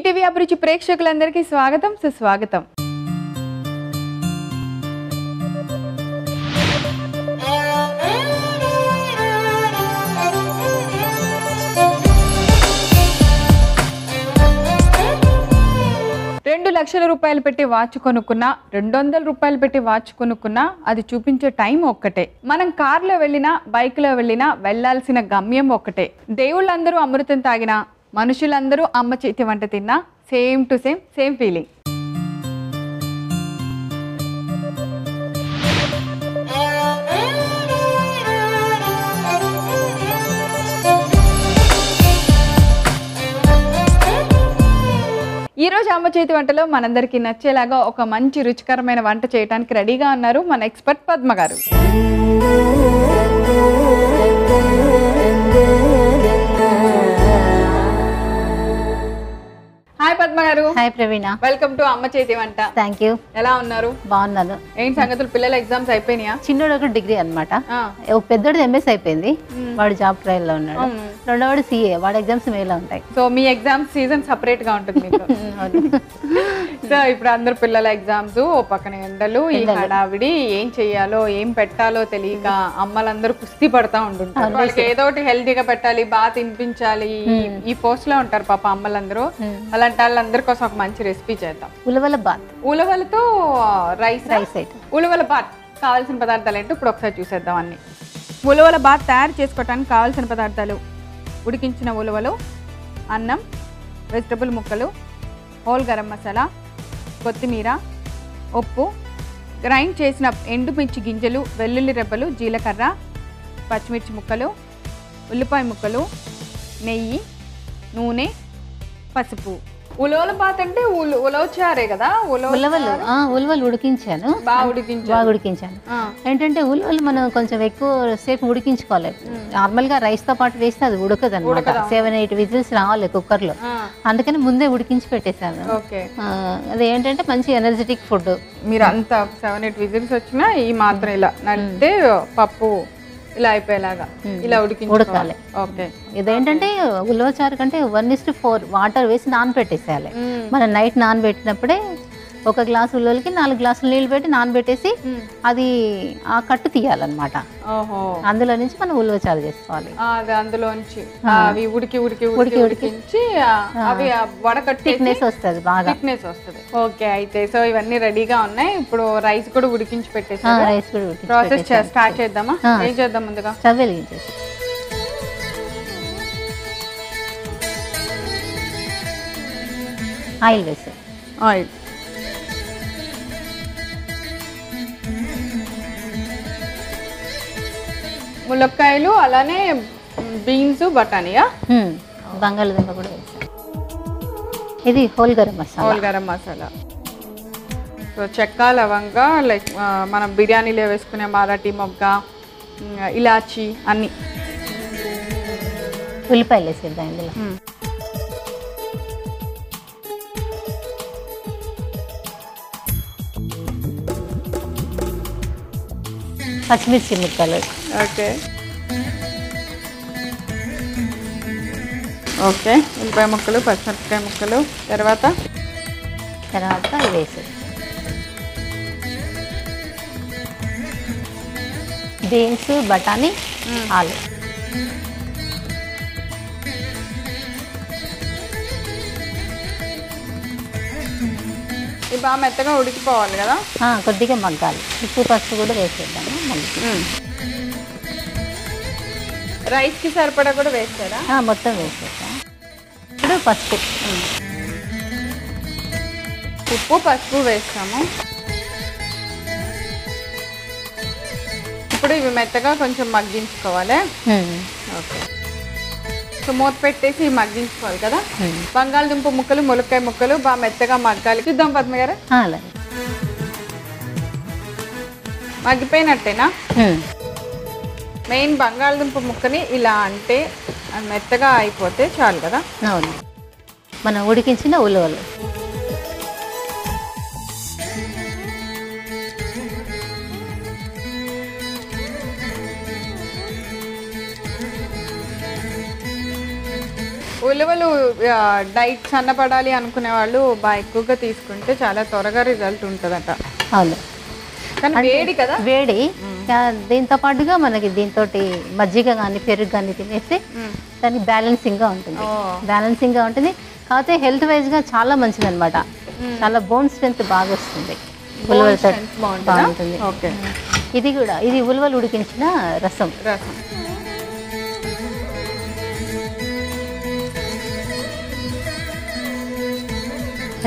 ETV అభిరుచి ప్రేక్షకులందరికీ స్వాగతం సుస్వాగతం. ₹2,00,000 పెట్టి వాచ్ కొనుక్కున్నా, 200 రూపాయలు పెట్టి వాచ్ కొనుక్కున్నా అది చూపించే టైం ఒక్కటే. మనం కార్లో వెళ్ళినా, బైక్లో వెళ్ళినా వెళ్ళాల్సిన గమ్యం ఒక్కటే. దేవుళ్ళందరూ అమృతం తాగినా, మనుషులందరూ అమ్మ చేతి వంట తిన్నా సేమ్ టు సేమ్ ఫీలింగ్. ఈ రోజు అమ్మ చేతి వంటలో మనందరికీ నచ్చేలాగా ఒక మంచి రుచికరమైన వంట చేయడానికి రెడీగా ఉన్నారు మన ఎక్స్పర్ట్ పద్మ గారు. హాయ్ పద్మ గారు. Hi Praveena. వెల్కమ్ టు అమ్మ చేతి వంట. Thank you. ఎలా ఉన్నారు? బాగున్నాను. ఏంటి సంగతులు? పిల్లల ఎగ్జామ్స్ అయిపోయినాయా? చిన్నోడు ఒక డిగ్రీ అనమాట, పెద్దోడు ఎంఎస్ అయిపోయింది, వాడు జాబ్ ట్రయల్ లో ఉన్నాడు. రెండోవాడు సిఏ, వాడు ఎగ్జామ్స్ మేలో ఉంటాయి. సో మీ ఎగ్జామ్స్ సీజన్ సపరేట్ గా ఉంటుంది మీకు. సో ఇప్పుడు అందరు పిల్లల ఎగ్జామ్స్, ఓ పక్కన ఎండలు, ఈ హడావిడి, ఏం చెయ్యాలో ఏం పెట్టాలో తెలియక అమ్మలందరూ కుస్తీ పడతా ఉంటుంటారు. వాళ్ళకి ఏదో ఒకటి హెల్తీగా పెట్టాలి, బాగా తినిపించాలి, ఈ పోస్ట్ లో ఉంటారు పాప అమ్మలందరూ. అలాంటి వాళ్ళందరి కోసం ఒక మంచి రెసిపీ చేద్దాం. ఉలవల బాత్. ఉలవలతో రైస్. ఉలవల బాత్ కావాల్సిన పదార్థాలు ఏంటో ఇప్పుడు ఒకసారి చూసేద్దాం అన్ని. ఉలవల బాత్ తయారు చేసుకోవడానికి కావాల్సిన పదార్థాలు: ఉడికించిన ఉలవలు, అన్నం, వెజిటబుల్ ముక్కలు, హోల్ గరం మసాలా, కొత్తిమీర, ఉప్పు, గ్రైండ్ చేసిన ఎండుమిర్చి గింజలు, వెల్లుల్లి రెబ్బలు, జీలకర్ర, పచ్చిమిర్చి ముక్కలు, ఉల్లిపాయ ముక్కలు, నెయ్యి, నూనె, పసుపు. ఉలవల బాత్ అంటే ఉలవచారే కదా? ఉలవలు ఉడికించాను, బాగా ఉడికించాను. ఏంటంటే ఉలవలు మనం కొంచెం ఎక్కువ సేపు ఉడికించుకోవాలి. నార్మల్ గా రైస్ తో పాటు వేస్తే అది ఉడకదు అనమాట. 7-8 విజిల్స్ రావాలి కుక్కర్ లో, అందుకని ముందే ఉడికించి పెట్టేశాను. అది ఏంటంటే మంచి ఎనర్జెటిక్ ఫుడ్. మీరు అంత 7-8 విజిల్స్ వచ్చినా ఈ మాత్రం ఇలా అంటే పప్పు ఇలా అయిపోయేలాగా ఇలా ఉడకాలి. ఓకే. ఇదేంటంటే ఉలవచారు కంటే 1:4 వాటర్ వేసి నానబెట్టేసేయాలి. మనం నైట్ నానబెట్టినప్పుడే 1 గ్లాసు ఉలవలకి 4 గ్లాసులు నీళ్ళు పెట్టి నానబెట్టేసి అది ఆ కట్టు తీయాలన్నమాట. అందులో నుంచి మనం ఉలవచారు చేసుకోవాలి. అందులోంచి అవి ఉడికి ఉడికి ఉడికి ఉడికించి అవి వడకట్టి థిక్నెస్ వస్తుంది, బాగా థిక్నెస్ వస్తుంది. ఓకే. అయితే సో ఇవన్నీ రెడీగా ఉన్నాయి. ఇప్పుడు రైస్ కూడా ఉడికించి పెట్టేసి రైస్ కూడా ప్రాసెస్ స్టార్ట్ చేద్దామా? ఏం చేద్దాం? ముందుగా స్టవ్ వెలిగించేసి ఆయిల్ వేసి ఆయిల్, ములక్కాయలు, అలానే బీన్స్, బఠానీయా, బంగాళదుంప కూడా వేసాను. ఇది whole garam masala. Whole garam masala. So చెక్క, లవంగ, లైక్ మనం బిర్యానీలో వేసుకునే మరాఠీ మొగ్గ, ఇలాచి అన్ని. ఉల్లిపాయలు వేసేద్దాం ఇందులో. పచ్చిమిర్చి ముక్కలు. Okay okay. ఉల్లిపాయ ముక్కలు, పచ్చిమిరపకాయ ముక్కలు, తర్వాత వేసేది బీన్స్, బఠానీ, ఆలు. ఇది బాగా మెత్తగా ఉడికిపోవాలి కదా? కొద్దిగా మగ్గాలి. ఉప్పు, పసుపు కూడా వేసేద్దాము. రైస్కి సరిపడా కూడా వేస్తారా? మొత్తం వేసేద్దాం. ఇప్పుడు పసుపు, ఉప్పు, పసుపు వేస్తాము. ఇప్పుడు ఇవి మెత్తగా కొంచెం మగ్గించుకోవాలి. ఓకే. సో మూత పెట్టేసి మగ్గించుకోవాలి కదా? బంగాళదుంప ముక్కలు, ములక్కాయ ముక్కలు బాగా మెత్తగా మగ్గాలి. చూద్దాం పద్మ గారు. మగ్గిపోయినట్టేనా? మెయిన్ బంగాళదుంప ముక్కని ఇలా అంటే మెత్తగా అయిపోతే చాలు కదా? అవును. మనం ఉడికించిన ఉలవలు. ఉలవలు డైట్ సన్నపడాలి అనుకునే వాళ్ళు బాగా ఎక్కువగా తీసుకుంటే చాలా త్వరగా రిజల్ట్ ఉంటుందట. అవును, కానీ వేడి కదా, వేడి. దీంతో పాటుగా మనకి దీంతో మజ్జిగ కానీ పెరుగు కానీ తినేస్తే దాన్ని బ్యాలెన్సింగ్గా ఉంటుంది. బ్యాలెన్సింగ్గా ఉంటుంది, కాకపోతే హెల్త్ వైజ్గా చాలా మంచిది అనమాట. చాలా బోన్ స్ట్రెంత్ బాగా వస్తుంది ఉలవలతో, బాగుంటుంది. ఇది ఉలవలు ఉడికించిన రసం.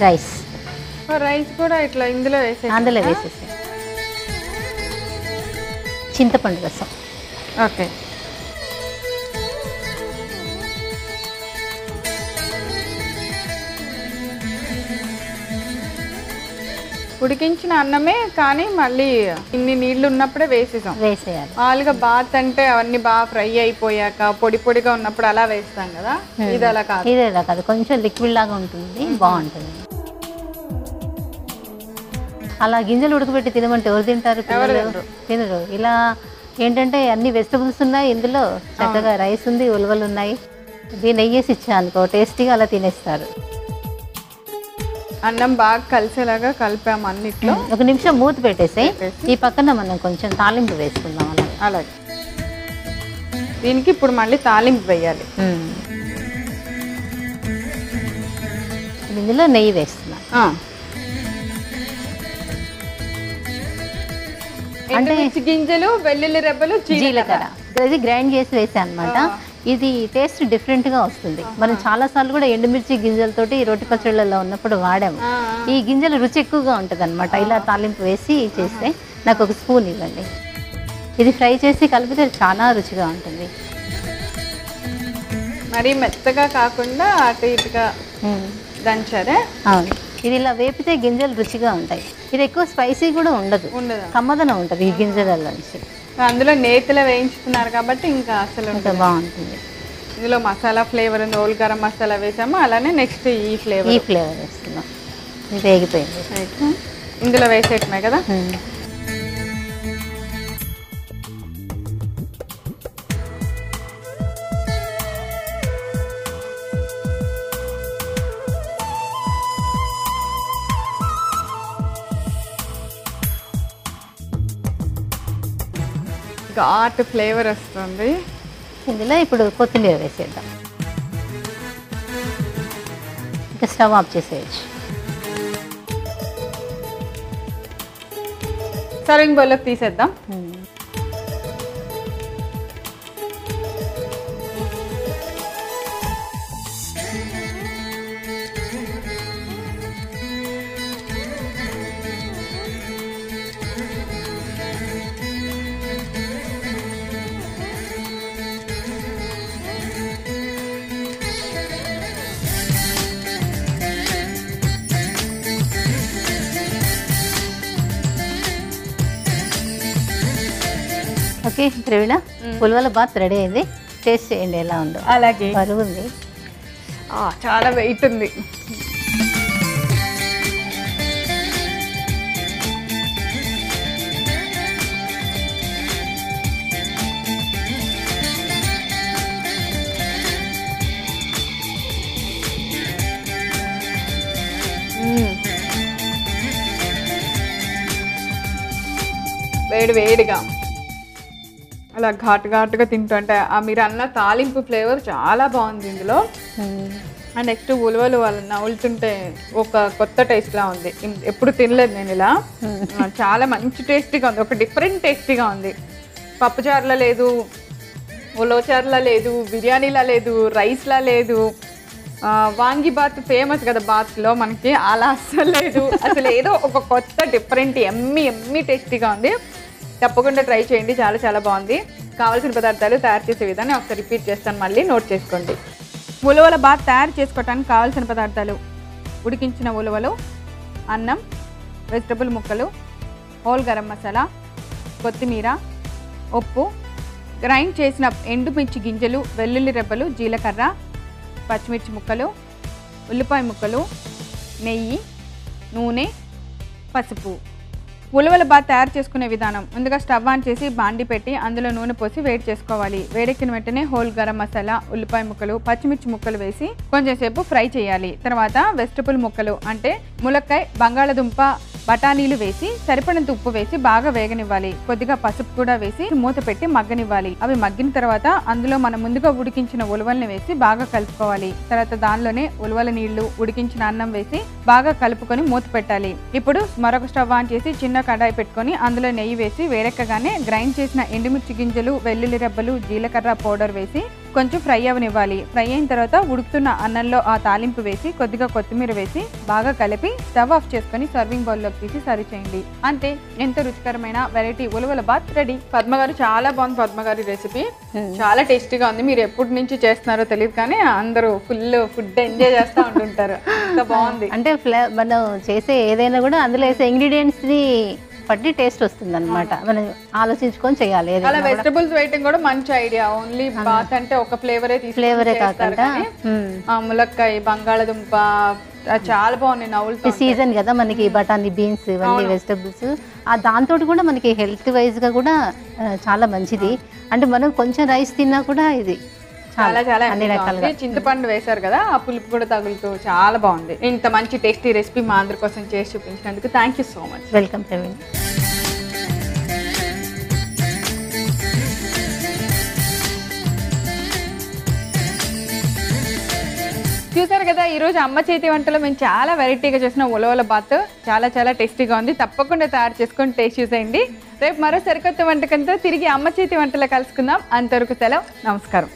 రైస్ కూడా ఇట్లా అందులో వేసేసి చింతపండు రసం. ఓకే, ఉడికించిన అన్నమే కానీ మళ్ళీ ఇన్ని నీళ్లు ఉన్నప్పుడే వేసేయాలి. మామూలుగా బాత్ అంటే అవన్నీ బాగా ఫ్రై అయిపోయాక పొడి పొడిగా ఉన్నప్పుడు అలా వేస్తాం కదా, ఇది అలా కాదు, కొంచెం లిక్విడ్ లాగా ఉంటుంది, బాగుంటుంది. అలా గింజలు ఉడకబెట్టి తినమంటే ఎవరు తింటారు? తినరు. ఇలా ఏంటంటే అన్ని వెజిటబుల్స్ ఉన్నాయి ఇందులో, చక్కగా రైస్ ఉంది, ఉలవలు ఉన్నాయి, దీన్ని నెయ్యేసి ఇచ్చానుకో టేస్టీగా అలా తినేస్తారు. అన్నం బాగా కలిసేలాగా కలిపాము అన్నిట్లో. ఒక నిమిషం మూత పెట్టేసి ఈ పక్కన మనం కొంచెం తాలింపు వేసుకుందాం. అలాగే దీనికి ఇప్పుడు మళ్ళీ తాలింపు వేయాలి. ఇందులో నెయ్యి వేస్తున్నా. అంటే గింజలు, వెల్లుల్లి రెబ్బలు, జీలకర్ర ఇది గ్రైండ్ చేసి వేసాను అనమాట. ఇది టేస్ట్ డిఫరెంట్గా వస్తుంది. మనం చాలాసార్లు కూడా ఎండుమిర్చి గింజలతోటి రొట్టె పచ్చళ్ళలో ఉన్నప్పుడు వాడాము. ఈ గింజలు రుచి ఎక్కువగా ఉంటుంది అనమాట. ఇలా తాలింపు వేసి చేస్తే నాకు ఒక స్పూన్ ఇవ్వండి. ఇది ఫ్రై చేసి కలిపితే చాలా రుచిగా ఉంటుంది. మరి మెత్తగా కాకుండా అటు ఇటుగా దంచారే. అవును, ఇది ఇలా వేపితే గింజలు రుచిగా ఉంటాయి. ఇది ఎక్కువ స్పైసీ కూడా ఉండదు, కమ్మదనం ఉంటుంది ఈ గిన్నెలలో నుంచి. అందులో నేతిలో వేయించుతున్నారు కాబట్టి ఇంకా అసలు బాగుంటుంది. ఇందులో మసాలా ఫ్లేవర్ ఉంది, ఓల్ గరం మసాలా వేసాము, అలానే నెక్స్ట్ ఈ ఫ్లేవర్ వేస్తున్నాం. ఇది వేగిపోయింది, ఇందులో వేసేటమే కదా. ఘాట్ ఫ్లేవర్ వస్తుంది. ఇందులో ఇప్పుడు కొత్తిమీర వేసేద్దాం. ఇంకా స్టవ్ ఆఫ్ చేసేయచ్చు. సర్వింగ్ బౌల్లోకి తీసేద్దాం. ఓకే ప్రవీణ, ఉలవల బాత్ రెడీ అయింది. టేస్ట్ చేయండి ఎలా ఉందో. అలాగే, బరువు ఉంది, చాలా వెయిట్ ఉంది. వేడి వేడిగా అలా ఘాటుగా తింటుంటే మీరు అన్న తాలింపు ఫ్లేవర్ చాలా బాగుంది ఇందులో. నెక్స్ట్ ఉలవలు వాళ్ళు నవ్వులుతుంటే ఒక కొత్త టేస్ట్లా ఉంది. ఎప్పుడు తినలేదు నేను ఇలా. చాలా మంచి టేస్టీగా ఉంది, ఒక డిఫరెంట్ టేస్టీగా ఉంది. పప్పుచారులా లేదు, ఉలవచారులా లేదు, బిర్యానీలా లేదు, రైస్లా లేదు. వాంగి బాత్ ఫేమస్ కదా బాత్లో మనకి, అలా అస్సలు లేదు. అసలు ఏదో ఒక కొత్త డిఫరెంట్ ఎమ్మి టేస్టీగా ఉంది. తప్పకుండా ట్రై చేయండి, చాలా చాలా బాగుంది. కావాల్సిన పదార్థాలు తయారు చేసే విధానం ఒకసారి రిపీట్ చేస్తాను, మళ్ళీ నోట్ చేసుకోండి. ఉలవల బాత్ తయారు చేసుకోవడానికి కావాల్సిన పదార్థాలు: ఉడికించిన ఉలవలు, అన్నం, వెజిటబుల్ ముక్కలు, హోల్ గరం మసాలా, కొత్తిమీర, ఉప్పు, గ్రైండ్ చేసిన ఎండుమిర్చి గింజలు, వెల్లుల్లి రెబ్బలు, జీలకర్ర, పచ్చిమిర్చి ముక్కలు, ఉల్లిపాయ ముక్కలు, నెయ్యి, నూనె, పసుపు. ఉలవల బాత్ తయారు చేసుకునే విధానం. ముందుగా స్టవ్ ఆన్ చేసి బాండి పెట్టి అందులో నూనె పోసి వేడి చేసుకోవాలి. వేడెక్కిన వెంటనే హోల్ గరం మసాలా, ఉల్లిపాయ ముక్కలు, పచ్చిమిర్చి ముక్కలు వేసి కొంచెం సేపు ఫ్రై చేయాలి. తర్వాత వెజిటబుల్ ముక్కలు అంటే ములక్కాయ, బంగాళదుంప, బఠానీలు వేసి సరిపడినంత ఉప్పు వేసి బాగా వేగనివ్వాలి. కొద్దిగా పసుపు కూడా వేసి మూత పెట్టి మగ్గనివ్వాలి. అవి మగ్గిన తర్వాత అందులో మనం ముందుగా ఉడికించిన ఉలవల్ని వేసి బాగా కలుపుకోవాలి. తర్వాత దానిలోనే ఉలవల నీళ్లు, ఉడికించిన అన్నం వేసి బాగా కలుపుకొని మూత పెట్టాలి. ఇప్పుడు మరొక స్టవ్ ఆన్ చేసి చిన్న కడాయి పెట్టుకొని అందులో నెయ్యి వేసి వేడెక్కగానే గ్రైండ్ చేసిన ఎండుమిర్చి గింజలు, వెల్లుల్లి రెబ్బలు, జీలకర్ర పౌడర్ వేసి కొంచెం ఫ్రై అవనివ్వాలి. ఫ్రై అయిన తర్వాత ఉడుకుతున్న అన్నంలో ఆ తాలింపు వేసి కొద్దిగా కొత్తిమీర వేసి బాగా కలిపి స్టవ్ ఆఫ్ చేసుకొని సర్వింగ్ బౌల్లోకి తీసి సర్వ్ చేయండి. అంతే, ఎంతో రుచికరమైన వెరైటీ ఉలవల బాత్ రెడీ. పద్మ గారు చాలా బాగుంది. పద్మ గారి రెసిపీ చాలా టేస్టీగా ఉంది. మీరు ఎప్పటి నుంచి చేస్తున్నారో తెలియదు కానీ అందరూ ఫుల్ ఫుడ్ ఎంజాయ్ చేస్తూ ఉంటుంటారు. అంత బాగుంది. అంటే మనం చేసే ఏదైనా కూడా అందులో వేసే ఇంగ్రీడియంట్స్ ని బట్టి టేస్ట్ వస్తుంది అనమాట. మనం ఆలోచించుకొని చేయాలి. అలా వెజిటబుల్స్ వేయటం కూడా మంచి ఐడియా. ఓన్లీ బాత్ అంటే ఒక ఫ్లేవరే కాకుండా ములక్కాయ, బంగాళదుంప చాలా బాగున్నాయి. నవ్వులు సీజన్ కదా మనకి బఠానీ, బీన్స్ ఇవన్నీ వెజిటబుల్స్. దాంతో కూడా మనకి హెల్త్ వైజ్ గా కూడా చాలా మంచిది. అంటే మనం కొంచెం రైస్ తిన్నా కూడా ఇది చాలా చాలా అన్ని రకాలుగా. చింతపండు వేశారు కదా, ఆ పులుపు కూడా తగులుతూ చాలా బాగుంది. ఇంత మంచి టేస్టీ రెసిపీ మా అందరి కోసం చేసి చూపించినందుకు thank you so much. Welcome Praveen. చూసారు కదా, ఈరోజు అమ్మ చేతి వంటలో మేము చాలా వెరైటీగా చేసిన ఉలవల బాత్ చాలా చాలా టేస్టీగా ఉంది. తప్పకుండా తయారు చేసుకొని టేస్ట్ చూసేయండి. రేపు మరో సరికొత్త వంటకంతో తిరిగి అమ్మ చేతి వంటలో కలుసుకుందాం. అంతవరకు సెలవు, నమస్కారం.